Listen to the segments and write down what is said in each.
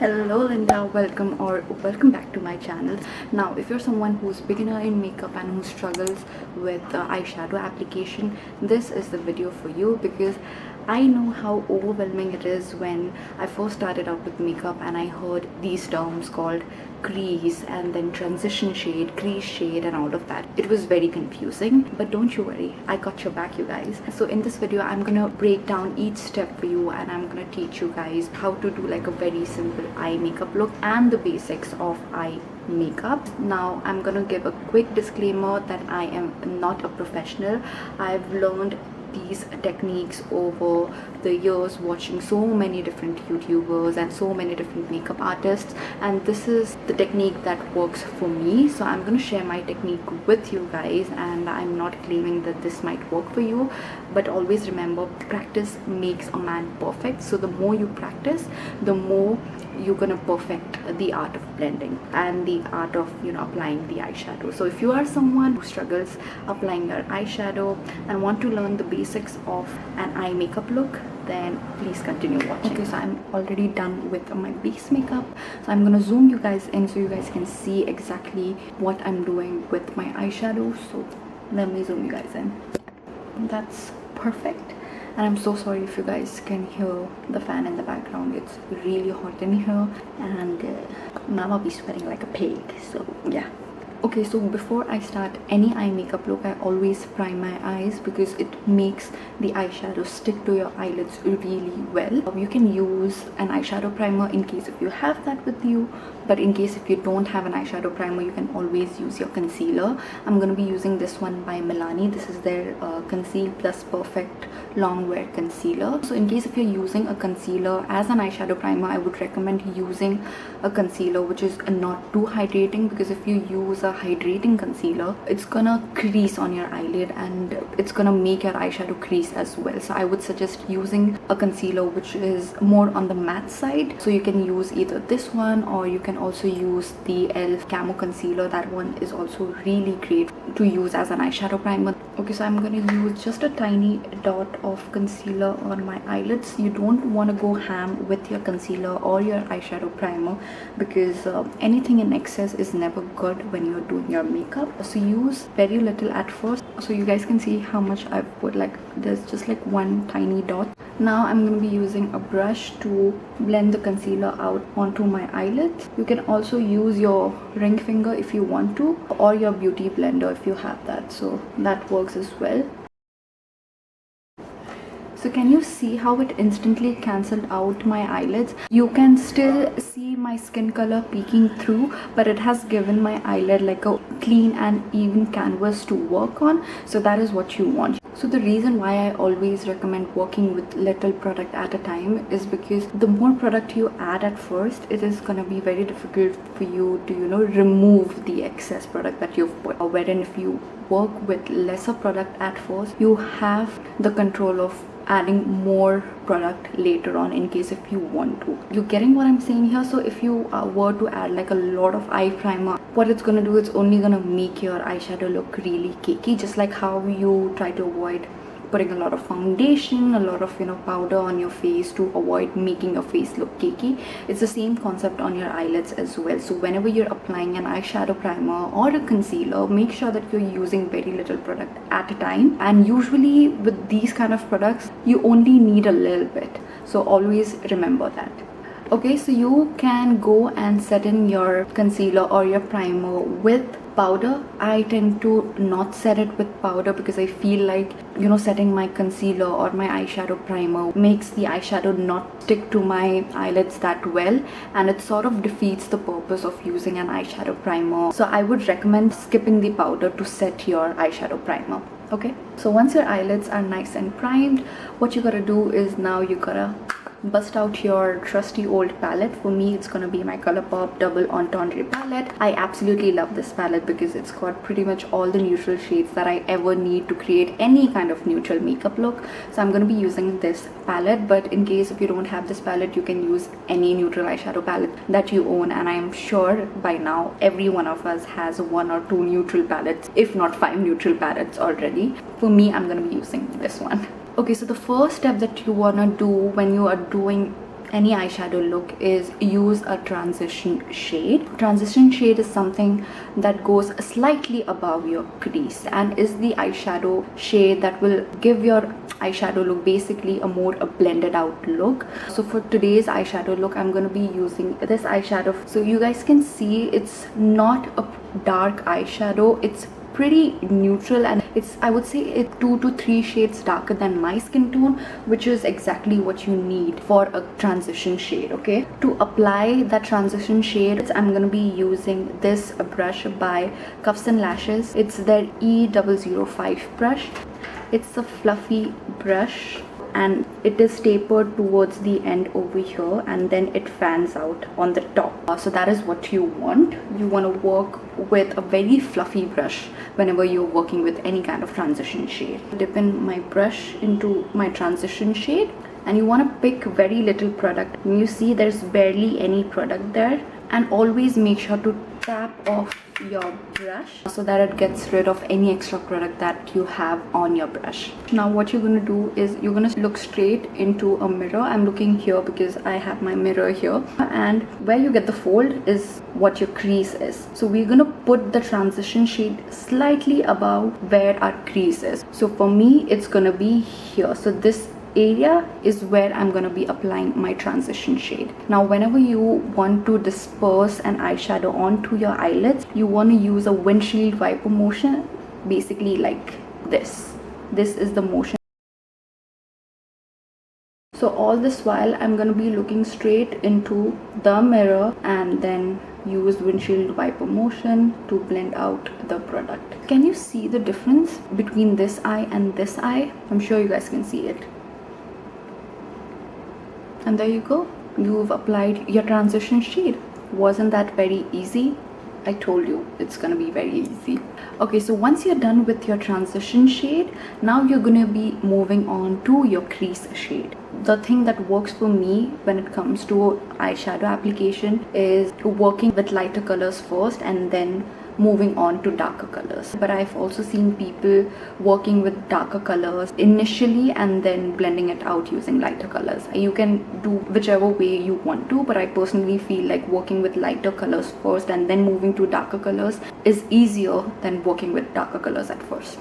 Hello Linda, welcome back to my channel. Now if you're someone who's beginner in makeup and who struggles with eyeshadow application, this is the video for you, because I know how overwhelming it is when I first started out with makeup and I heard these terms called crease and then transition shade, crease shade and all of that. It was very confusing, but don't you worry, I got your back, you guys. So in this video I'm gonna break down each step for you and I'm gonna teach you guys how to do like a very simple eye makeup look and the basics of eye makeup. Now I'm gonna give a quick disclaimer that I am not a professional. I've learned these techniques over the years watching so many different YouTubers and so many different makeup artists, and this is the technique that works for me. So I'm going to share my technique with you guys, and I'm not claiming that this might work for you, but always remember, practice makes a man perfect. So the more you practice, the more you're gonna perfect the art of blending and the art of applying the eyeshadow. So if you are someone who struggles applying your eyeshadow and want to learn the basics of an eye makeup look, then please continue watching. Okay, so I'm already done with my base makeup, so I'm gonna zoom you guys in so you guys can see exactly what I'm doing with my eyeshadow. So let me zoom you guys in. That's perfect. And I'm so sorry if you guys can hear the fan in the background. It's really hot in here and now I'll be sweating like a pig, so yeah. Okay, so before I start any eye makeup look, I always prime my eyes because it makes the eyeshadow stick to your eyelids really well. You can use an eyeshadow primer in case if you have that with you, but in case if you don't have an eyeshadow primer, you can always use your concealer. I'm going to be using this one by Milani. This is their Conceal Plus Perfect Long Wear Concealer. So in case if you're using a concealer as an eyeshadow primer, I would recommend using a concealer which is not too hydrating, because if you use a hydrating concealer, it's gonna crease on your eyelid and it's gonna make your eyeshadow crease as well. So I would suggest using a concealer which is more on the matte side. So you can use either this one or you can also use the e.l.f. Camo Concealer. That one is also really great to use as an eyeshadow primer. Okay, so I'm gonna use just a tiny dot of concealer on my eyelids. You don't want to go ham with your concealer or your eyeshadow primer, because anything in excess is never good when you're doing your makeup. So use very little at first, so you guys can see how much I've put. Like there's just like one tiny dot. Now I'm going to be using a brush to blend the concealer out onto my eyelids. You can also use your ring finger if you want to, or your beauty blender if you have that, so that works as well. So can you see how it instantly cancelled out my eyelids? You can still see my skin color peeking through, but it has given my eyelid like a clean and even canvas to work on. So that is what you want. So the reason why I always recommend working with little product at a time is because the more product you add at first, it is gonna be very difficult for you to remove the excess product that you've put. Wherein if you work with lesser product at first, you have the control of adding more product later on in case if you want to. You're getting what I'm saying here? So if you were to add like a lot of eye primer, what it's gonna do, it's only gonna make your eyeshadow look really cakey, just like how you try to avoid putting a lot of foundation, a lot of powder on your face to avoid making your face look cakey. It's the same concept on your eyelids as well. So whenever you're applying an eyeshadow primer or a concealer, make sure that you're using very little product at a time. And usually with these kind of products, you only need a little bit, so always remember that. Okay, so you can go and set in your concealer or your primer with powder. I tend to not set it with powder because I feel like setting my concealer or my eyeshadow primer makes the eyeshadow not stick to my eyelids that well, and it sort of defeats the purpose of using an eyeshadow primer. So I would recommend skipping the powder to set your eyeshadow primer. Okay, so once your eyelids are nice and primed, what you gotta do is now you gotta bust out your trusty old palette. For me, it's gonna be my Colourpop Double Entendre palette. I absolutely love this palette because it's got pretty much all the neutral shades that I ever need to create any kind of neutral makeup look. So I'm gonna be using this palette, but in case if you don't have this palette, you can use any neutral eyeshadow palette that you own, and I'm sure by now every one of us has 1 or 2 neutral palettes, if not 5 neutral palettes already. For me, I'm gonna be using this one. Okay, so the first step that you wanna do when you are doing any eyeshadow look is use a transition shade. Transition shade is something that goes slightly above your crease and is the eyeshadow shade that will give your eyeshadow look basically a more blended out look. So for today's eyeshadow look, I'm going to be using this eyeshadow. So you guys can see it's not a dark eyeshadow, it's pretty neutral, and it's, I would say, it's 2 to 3 shades darker than my skin tone, which is exactly what you need for a transition shade. Okay, to apply that transition shade, I'm gonna be using this brush by Cuffs and Lashes. It's their E005 brush. It's a fluffy brush and it is tapered towards the end over here, and then it fans out on the top. So that is what you want. You want to work with a very fluffy brush whenever you're working with any kind of transition shade. Dip in my brush into my transition shade, and you want to pick very little product. You see there's barely any product there, and always make sure to tap off your brush so that it gets rid of any extra product that you have on your brush. Now what you're going to do is you're going to look straight into a mirror. I'm looking here because I have my mirror here, and where you get the fold is what your crease is. So we're going to put the transition shade slightly above where our crease is. So for me it's going to be here. So this area is where I'm going to be applying my transition shade. Now whenever you want to disperse an eyeshadow onto your eyelids, you want to use a windshield wiper motion, basically like this. This is the motion. So all this while I'm going to be looking straight into the mirror and then use windshield wiper motion to blend out the product. Can you see the difference between this eye and this eye? I'm sure you guys can see it. And there you go, you've applied your transition shade. Wasn't that very easy? I told you it's gonna be very easy. Okay, so once you're done with your transition shade, now you're gonna be moving on to your crease shade. The thing that works for me when it comes to eyeshadow application is working with lighter colors first and then moving on to darker colors. But I've also seen people working with darker colors initially and then blending it out using lighter colors. You can do whichever way you want to, but I personally feel like working with lighter colors first and then moving to darker colors is easier than working with darker colors at first.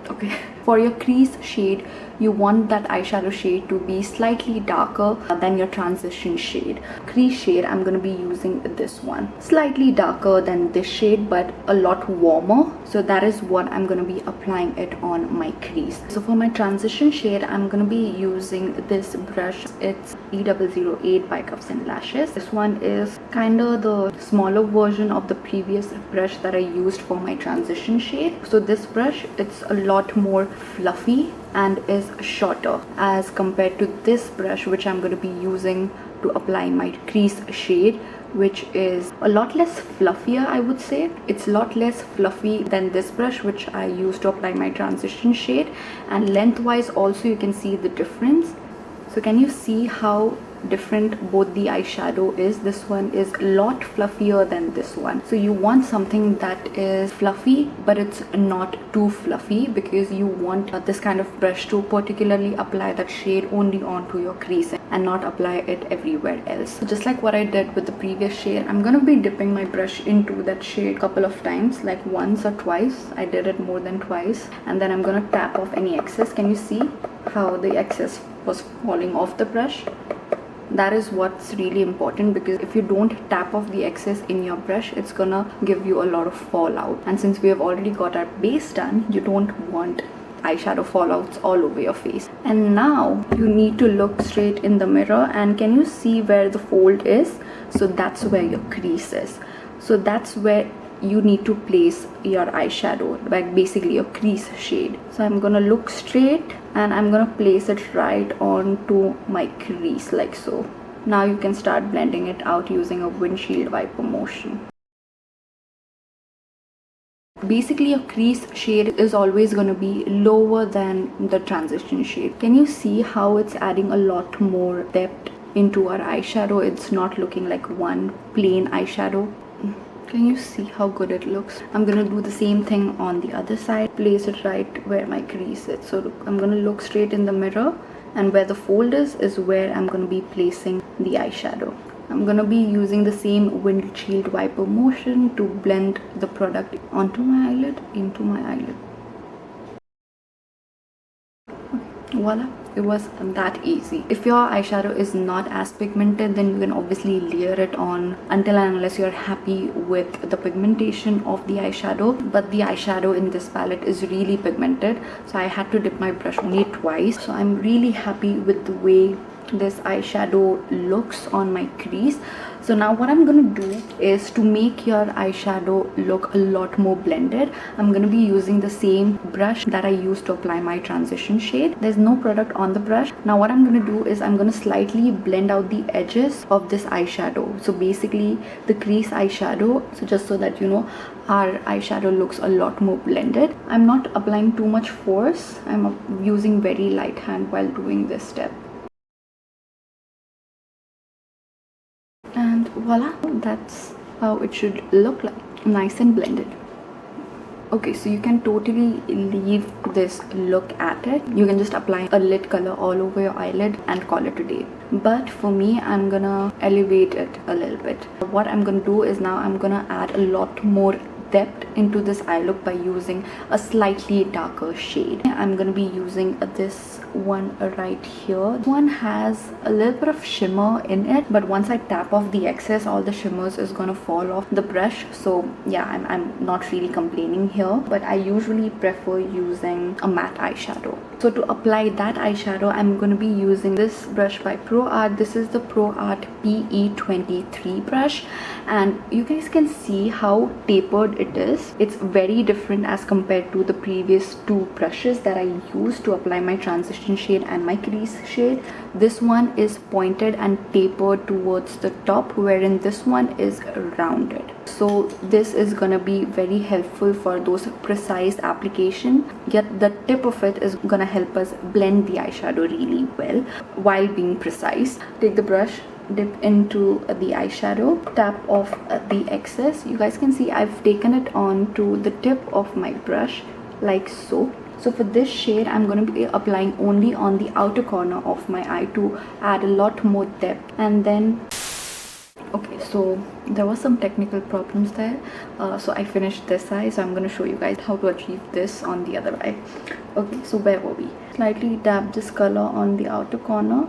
Okay, for your crease shade, you want that eyeshadow shade to be slightly darker than your transition shade. Crease shade, I'm going to be using this one, slightly darker than this shade but a lot warmer. So that is what I'm going to be applying it on my crease. So for my transition shade, I'm going to be using this brush. It's E008 by Cuffs and Lashes. This one is kind of the smaller version of the previous brush that I used for my transition shade. So this brush, it's a lot more fluffy and is shorter as compared to this brush, which I'm going to be using to apply my crease shade, which is a lot less fluffier. I would say it's a lot less fluffy than this brush which I used to apply my transition shade, and lengthwise also you can see the difference. So can you see how different both the eyeshadow is? This one is a lot fluffier than this one. So you want something that is fluffy but it's not too fluffy, because you want this kind of brush to particularly apply that shade only onto your crease and not apply it everywhere else. So just like what I did with the previous shade, I'm gonna be dipping my brush into that shade a couple of times, like once or twice. I did it more than twice, and then I'm gonna tap off any excess. Can you see how the excess was falling off the brush? That is what's really important, because if you don't tap off the excess in your brush, it's gonna give you a lot of fallout. And since we have already got our base done, you don't want eyeshadow fallouts all over your face. And now you need to look straight in the mirror, and can you see where the fold is? So that's where your crease is. So that's where you need to place your eyeshadow, like basically your crease shade. So I'm gonna look straight and I'm gonna place it right onto my crease like so. Now you can start blending it out using a windshield wiper motion. Basically your crease shade is always going to be lower than the transition shade. Can you see how it's adding a lot more depth into our eyeshadow? It's not looking like one plain eyeshadow. Can you see how good it looks? I'm gonna do the same thing on the other side. Place it right where my crease is. So I'm gonna look straight in the mirror and where the fold is where I'm going to be placing the eyeshadow. I'm going to be using the same windshield wiper motion to blend the product onto my eyelid, into my eyelid. Voila, it was that easy. If your eyeshadow is not as pigmented, then you can obviously layer it on until and unless you're happy with the pigmentation of the eyeshadow. But the eyeshadow in this palette is really pigmented, so I had to dip my brush only twice. So I'm really happy with the way this eyeshadow looks on my crease. So now what I'm gonna do is, to make your eyeshadow look a lot more blended, I'm gonna be using the same brush that I used to apply my transition shade. There's no product on the brush. Now what I'm gonna do is I'm gonna slightly blend out the edges of this eyeshadow. So basically the crease eyeshadow, so just so that you know, our eyeshadow looks a lot more blended. I'm not applying too much force. I'm using very light hand while doing this step. And voila, that's how it should look like, nice and blended. Okay, so you can totally leave this look at it. You can just apply a lid color all over your eyelid and call it a day. But for me, I'm gonna elevate it a little bit. What I'm gonna do is, now I'm gonna add a lot more depth into this eye look by using a slightly darker shade. I'm gonna be using this one right here. One has a little bit of shimmer in it, but once I tap off the excess, all the shimmers is gonna fall off the brush. So yeah, I'm not really complaining here, but I usually prefer using a matte eyeshadow. So to apply that eyeshadow, I'm going to be using this brush by Pro Art. This is the Pro Art PE23 brush, and you guys can see how tapered it is. It's very different as compared to the previous two brushes that I used to apply my transition shade and my crease shade. This one is pointed and tapered towards the top, wherein this one is rounded. So this is gonna be very helpful for those precise application, yet the tip of it is gonna help us blend the eyeshadow really well while being precise. Take the brush, dip into the eyeshadow, tap off the excess. You guys can see I've taken it on to the tip of my brush like so. So for this shade, I'm going to be applying only on the outer corner of my eye to add a lot more depth. And then okay, so there was some technical problems there, so I finished this eye, so I'm going to show you guys how to achieve this on the other eye. Okay, so where were we? Slightly dab this color on the outer corner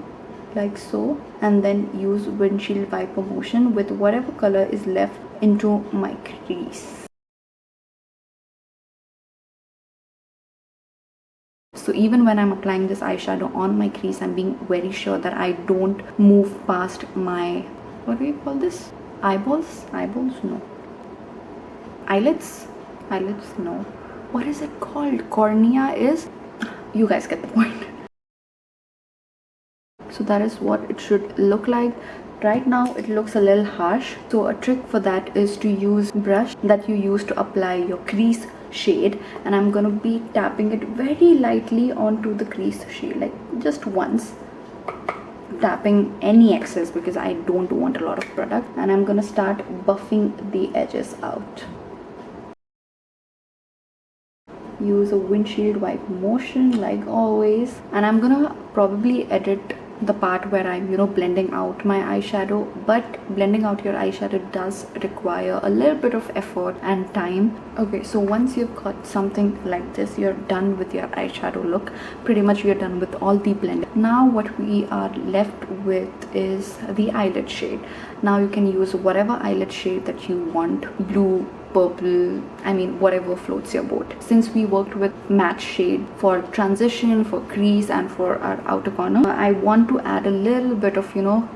like so, and then use windshield wiper motion with whatever color is left into my crease. So even when I'm applying this eyeshadow on my crease, I'm being very sure that I don't move past my, what do you call this? Eyeballs? No. Eyelids? No. What is it called? Cornea is? You guys get the point. So that is what it should look like. Right now it looks a little harsh, so a trick for that is to use brush that you use to apply your crease shade, and I'm gonna be tapping it very lightly onto the crease shade, like just once, tapping any excess because I don't want a lot of product, and I'm gonna start buffing the edges out. Use a windshield wipe motion like always, and I'm gonna probably edit the part where I'm blending out my eyeshadow, but blending out your eyeshadow does require a little bit of effort and time. Okay, so once you've got something like this, you're done with your eyeshadow look. Pretty much you're done with all the blending. Now what we are left with is the eyelid shade. Now you can use whatever eyelid shade that you want, blue, purple, I mean whatever floats your boat. Since we worked with matte shade for transition, for crease, and for our outer corner, I want to add a little bit of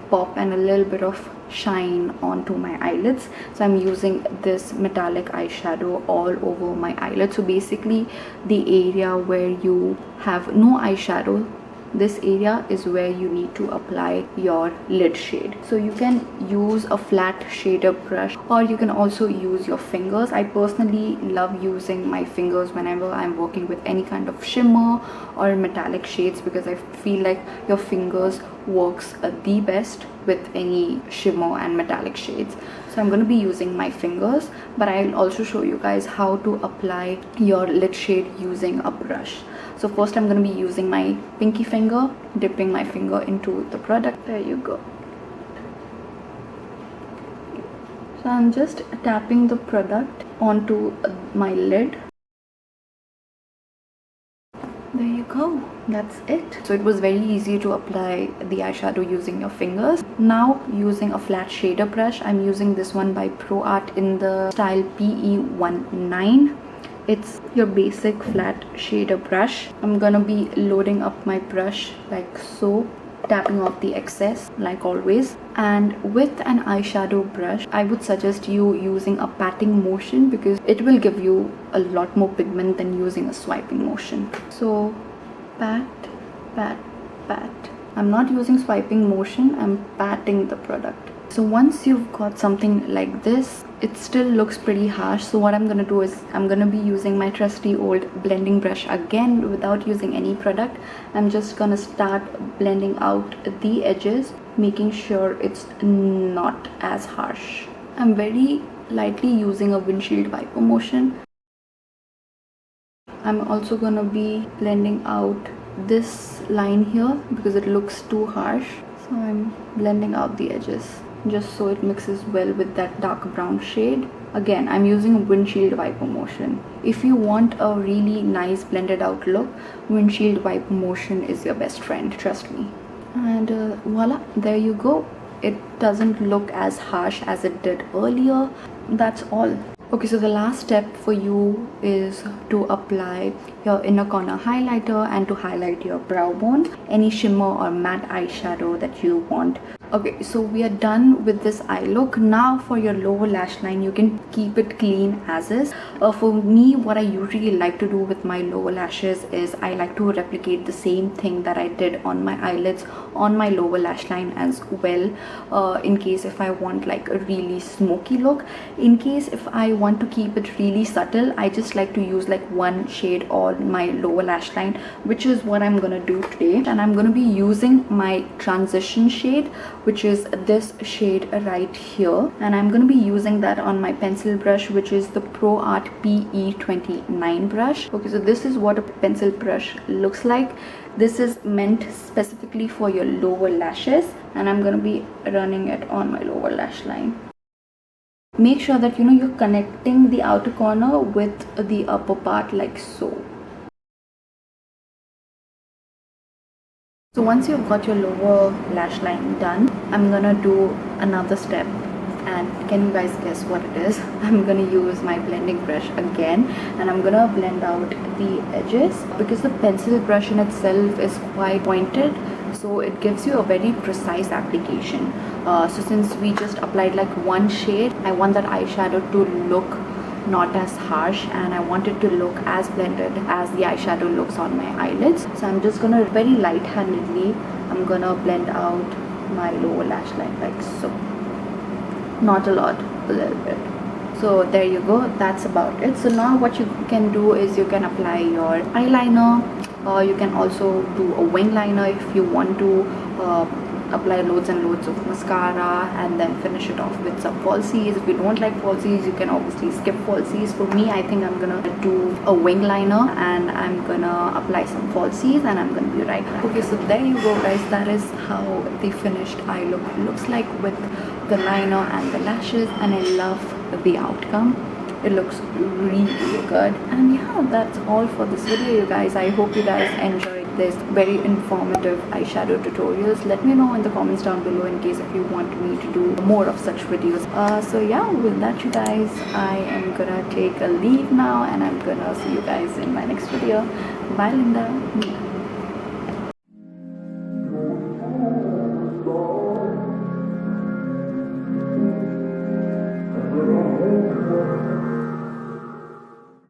pop and a little bit of shine onto my eyelids. So I'm using this metallic eyeshadow all over my eyelid. So basically the area where you have no eyeshadow, this area is where you need to apply your lid shade. So you can use a flat shader brush, or you can also use your fingers. I personally love using my fingers whenever I'm working with any kind of shimmer or metallic shades, because I feel like your fingers works the best with any shimmer and metallic shades. So I'm going to be using my fingers, but I'll also show you guys how to apply your lid shade using a brush. So first I'm going to be using my pinky finger, dipping my finger into the product. There you go. So I'm just tapping the product onto my lid. There you go, that's it. So it was very easy to apply the eyeshadow using your fingers. Now using a flat shader brush, I'm using this one by Pro Art in the style PE19. It's your basic flat shader brush. I'm gonna be loading up my brush like so, tapping off the excess like always. And with an eyeshadow brush, I would suggest you using a patting motion because it will give you a lot more pigment than using a swiping motion. So pat, pat, pat. I'm not using swiping motion, I'm patting the product. So once you've got something like this, it still looks pretty harsh. So what I'm gonna do is I'm gonna be using my trusty old blending brush again without using any product. I'm just gonna start blending out the edges, making sure it's not as harsh. I'm very lightly using a windshield wiper motion. I'm also gonna be blending out this line here because it looks too harsh. So I'm blending out the edges just so it mixes well with that dark brown shade. Again, I'm using a windshield wiper motion. If you want a really nice blended out look, windshield wiper motion is your best friend, trust me. And voila, there you go. It doesn't look as harsh as it did earlier. That's all. Okay, so the last step for you is to apply your inner corner highlighter and to highlight your brow bone, any shimmer or matte eyeshadow that you want. Okay, so we are done with this eye look. Now for your lower lash line, you can keep it clean as is. For me, what I usually like to do with my lower lashes is I like to replicate the same thing that I did on my eyelids on my lower lash line as well, in case if I want like a really smoky look. In case if I want to keep it really subtle, I just like to use like one shade on my lower lash line, which is what I'm gonna do today. And I'm gonna be using my transition shade, which is this shade right here, and I'm going to be using that on my pencil brush, which is the Pro Art PE29 brush. Okay, so this is what a pencil brush looks like. This is meant specifically for your lower lashes, and I'm going to be running it on my lower lash line. Make sure that you're connecting the outer corner with the upper part like so. So once you've got your lower lash line done, I'm gonna do another step, and can you guys guess what it is? I'm gonna use my blending brush again, and I'm gonna blend out the edges because the pencil brush in itself is quite pointed, so it gives you a very precise application. So since we just applied like one shade, I want that eyeshadow to look not as harsh, and I want it to look as blended as the eyeshadow looks on my eyelids. So I'm just gonna very light-handedly, I'm gonna blend out my lower lash line like so. Not a lot, a little bit. So there you go, that's about it. So now what you can do is you can apply your eyeliner, or you can also do a wing liner if you want to. Apply loads and loads of mascara and then finish it off with some falsies. If you don't like falsies, you can obviously skip falsies. For me, I think I'm gonna do a wing liner and I'm gonna apply some falsies, and I'm gonna be right back. Okay, so there you go guys, that is how the finished eye look looks like with the liner and the lashes, and I love the outcome. It looks really good. And yeah, that's all for this video, you guys. I hope you guys enjoyed this very informative eyeshadow tutorials. Let me know in the comments down below in case if you want me to do more of such videos. So yeah, with that you guys, I am gonna take a leave now, and I'm gonna see you guys in my next video. Bye Linda. Thank you.